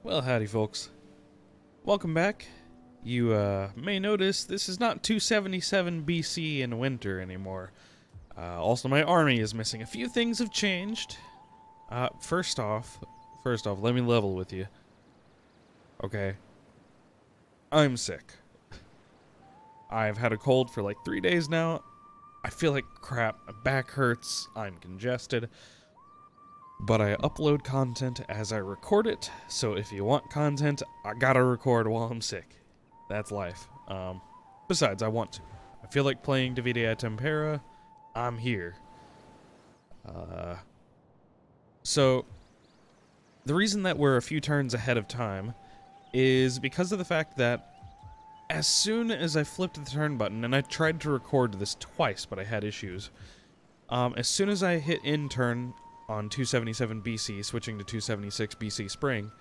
Well, howdy folks. Welcome back. You may notice this is not 277 BC in winter anymore. Also, my army is missing. A few things have changed. First off, let me level with you. Okay. I'm sick. I've had a cold for like 3 days now. I feel like crap. My back hurts. I'm congested. But I upload content as I record it, so if you want content, I gotta record while I'm sick. That's life. Besides, I want to. I feel like playing Divide at Impera. I'm here. So, the reason that we're a few turns ahead of time is because of the fact that as soon as I flipped the turn button, and I tried to record this twice, but I had issues. As soon as I hit in turn on 277 BC, switching to 276 BC Spring,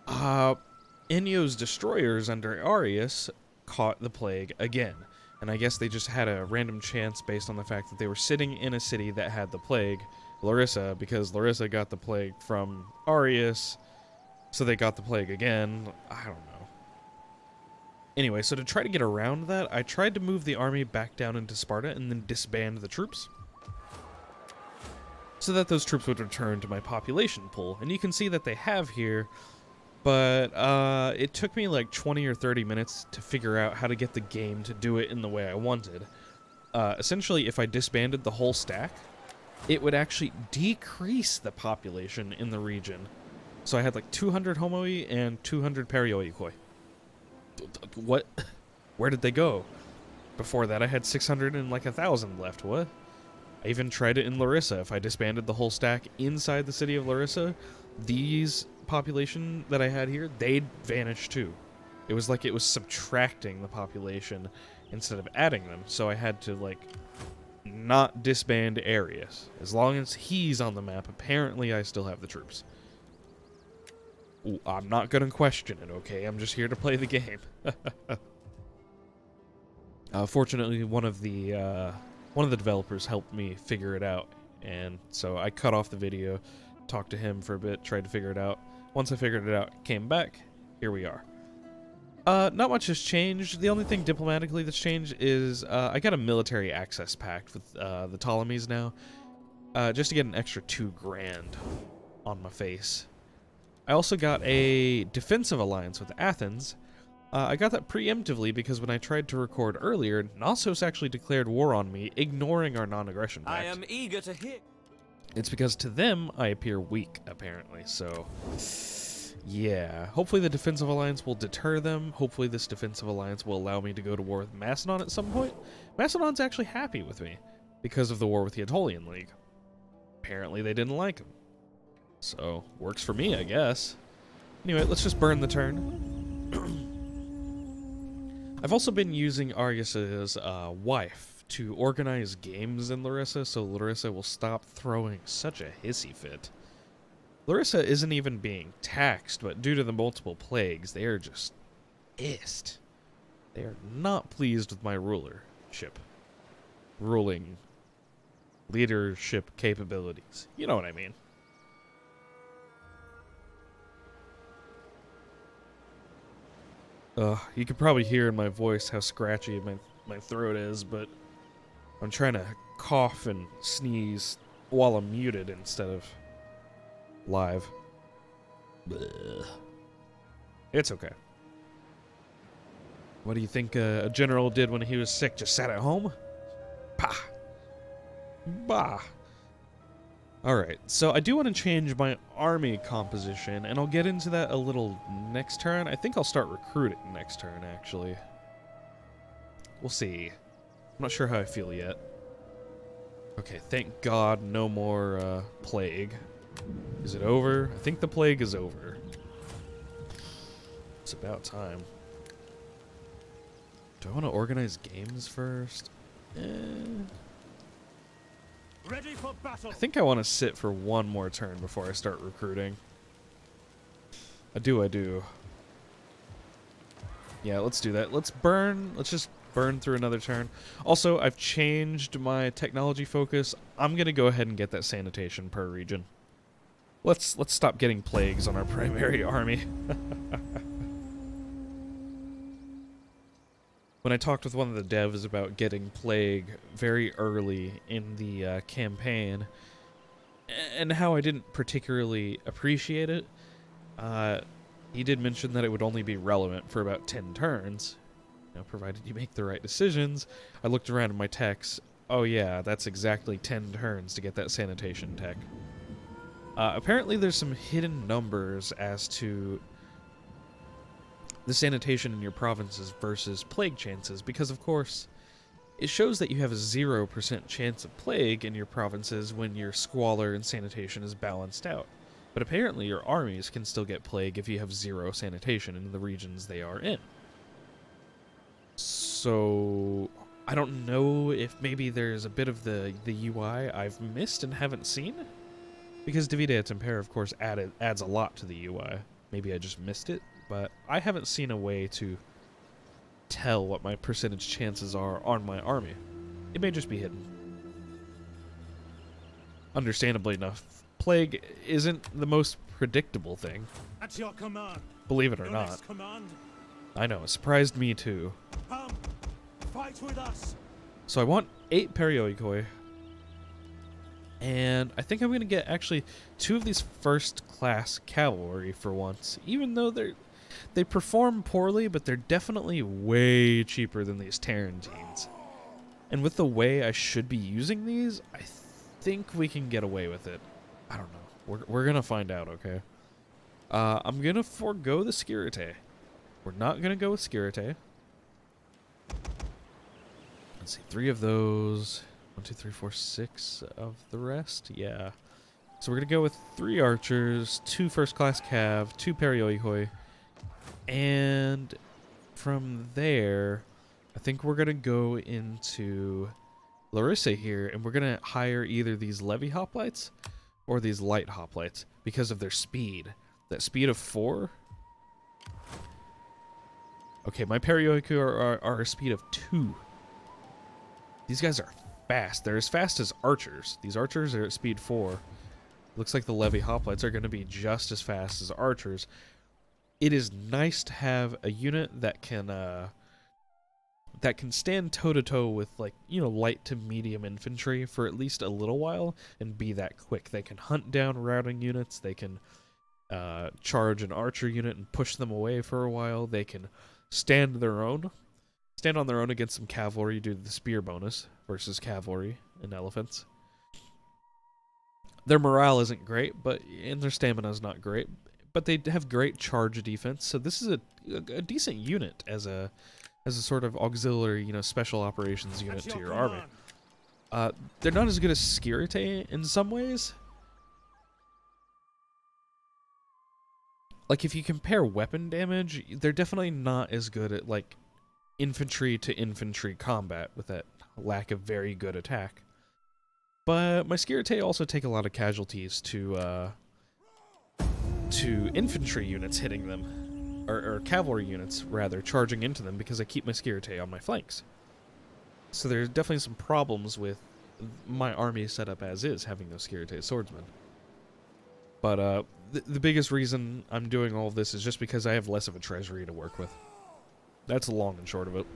Inyo's destroyers under Arius caught the plague again. And I guess they just had a random chance based on the fact that they were sitting in a city that had the plague, Larissa, because Larissa got the plague from Arius, so they got the plague again. I don't know. Anyway, so to try to get around that, I tried to move the army back down into Sparta and then disband the troops, so that those troops would return to my population pool. And you can see that they have here, but it took me like 20 or 30 minutes to figure out how to get the game to do it in the way I wanted. Essentially, if I disbanded the whole stack, it would actually decrease the population in the region. So I had like 200 homoi and 200 perioikoi. What? Where did they go? Before that I had 600 and like 1,000 left. What? I even tried it in Larissa. If I disbanded the whole stack inside the city of Larissa, these population that I had here, they'd vanish too. It was like it was subtracting the population instead of adding them. So I had to like not disband Arius. As long as he's on the map, apparently I still have the troops. Ooh, I'm not gonna question it, okay? I'm just here to play the game. Fortunately, one of the developers helped me figure it out, and so I cut off the video, talked to him for a bit, tried to figure it out. Once I figured it out, came back, here we are. Not much has changed. The only thing diplomatically that's changed is I got a military access pact with the Ptolemies now, just to get an extra 2 grand on my face. I also got a defensive alliance with Athens. I got that preemptively because when I tried to record earlier, Knossos actually declared war on me, ignoring our non-aggression pact. I am eager to hear. It's because to them, I appear weak, apparently, so yeah. Hopefully the defensive alliance will deter them. Hopefully this defensive alliance will allow me to go to war with Macedon at some point. Macedon's actually happy with me because of the war with the Aetolian League. Apparently they didn't like him. So, works for me, I guess. Anyway, let's just burn the turn. I've also been using Arius's wife to organize games in Larissa, so Larissa will stop throwing such a hissy fit. Larissa isn't even being taxed, but due to the multiple plagues, they are just pissed. They are not pleased with my ruling leadership capabilities. You know what I mean. You can probably hear in my voice how scratchy my throat is, but I'm trying to cough and sneeze while I'm muted instead of live. Blech. It's okay. What do you think a general did when he was sick? Just sat at home? Pah! Bah! Alright, so I do want to change my army composition, and I'll get into that a little next turn. I think I'll start recruiting next turn, actually. We'll see. I'm not sure how I feel yet. Okay, thank God no more plague. Is it over? I think the plague is over. It's about time. Do I want to organize games first? Ready for battle. I think I want to sit for one more turn before I start recruiting. I do. Yeah, let's do that. Let's just burn through another turn. Also, I've changed my technology focus. I'm going to go ahead and get that sanitation per region. Let's stop getting plagues on our primary army. When I talked with one of the devs about getting plague very early in the campaign, and how I didn't particularly appreciate it, he did mention that it would only be relevant for about 10 turns, provided you make the right decisions. I looked around in my techs. Oh yeah, that's exactly 10 turns to get that sanitation tech. Apparently there's some hidden numbers as to the sanitation in your provinces versus plague chances, because of course it shows that you have a 0% chance of plague in your provinces when your squalor and sanitation is balanced out. But apparently your armies can still get plague if you have 0 sanitation in the regions they are in. So I don't know if maybe there's a bit of the UI I've missed and haven't seen, because Divide et Impera, of course, adds a lot to the UI. Maybe I just missed it, but I haven't seen a way to tell what my percentage chances are on my army. It may just be hidden. Understandably enough, plague isn't the most predictable thing. At your command. Believe it or Your not. next command. I know, it surprised me too. Come, fight with us. So I want 8 Perioikoi. And I think I'm going to get actually 2 of these first-class cavalry for once, even though they perform poorly, but they're definitely way cheaper than these Tarentines. And with the way I should be using these, I think we can get away with it. I don't know. We're going to find out, okay? I'm going to forego the Skirite. We're not going to go with Skirite. Let's see, 3 of those. 1, 2, 3, 4, 6 of the rest? Yeah. So we're going to go with 3 archers, 2 first-class cav, 2 Perioikoi. And from there, I think we're going to go into Larissa here, and we're going to hire either these Levy Hoplites or these Light Hoplites because of their speed. That speed of 4. Okay, my Perioikoi are a speed of 2. These guys are fast. They're as fast as archers. These archers are at speed 4. Looks like the Levy Hoplites are going to be just as fast as archers. It is nice to have a unit that can stand toe-to-toe with, like, light to medium infantry for at least a little while and be that quick. They can hunt down routing units. They can charge an archer unit and push them away for a while. They can stand on their own against some cavalry due to the spear bonus versus cavalry and elephants. Their morale isn't great, and their stamina is not great, but they have great charge defense. So this is a decent unit as a sort of auxiliary, special operations unit to your army. They're not as good as Skirite in some ways. Like, if you compare weapon damage, they're definitely not as good at, like, infantry to infantry combat with that lack of very good attack. But my Skirite also take a lot of casualties to infantry units hitting them, or cavalry units rather, charging into them, because I keep my Skirite on my flanks. So there's definitely some problems with my army set up as is, having those Skirite swordsmen. But the biggest reason I'm doing all of this is just because I have less of a treasury to work with. That's the long and short of it.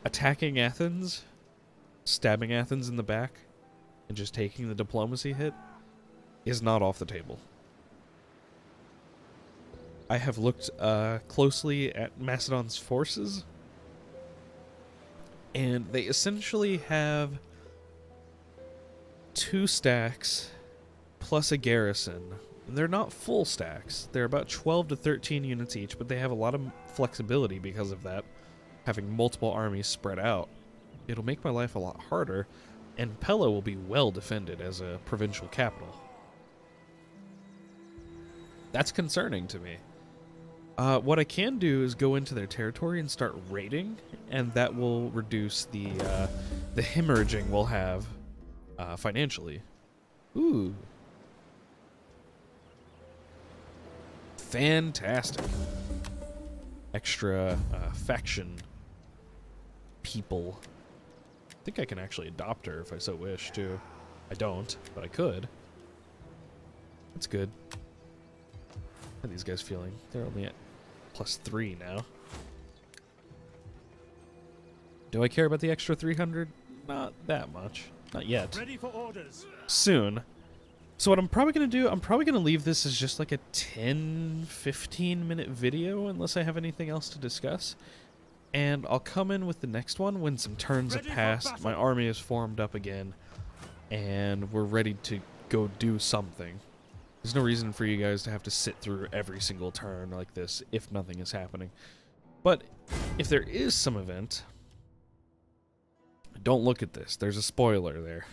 Attacking Athens, stabbing Athens in the back, and just taking the diplomacy hit is not off the table. I have looked closely at Macedon's forces, and they essentially have 2 stacks plus a garrison. They're not full stacks. They're about 12 to 13 units each, but they have a lot of flexibility because of that, having multiple armies spread out. It'll make my life a lot harder, and Pella will be well defended as a provincial capital. That's concerning to me. What I can do is go into their territory and start raiding, and that will reduce the hemorrhaging we'll have financially. Ooh. Fantastic. Extra faction people. I think I can actually adopt her if I so wish, too. I don't, but I could. That's good. How are these guys feeling? They're only at +3 now. Do I care about the extra 300? Not that much. Not yet. Ready for orders. Soon. So what I'm probably going to do, I'm probably going to leave this as just like a 10-15 minute video unless I have anything else to discuss. And I'll come in with the next one when some turns have passed, my army is formed up again, and we're ready to go do something. There's no reason for you guys to have to sit through every single turn like this if nothing is happening. But if there is some event, don't look at this. There's a spoiler there.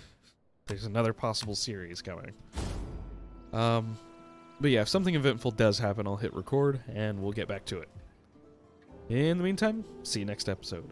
There's another possible series coming. But yeah, if something eventful does happen, I'll hit record and we'll get back to it. In the meantime, see you next episode.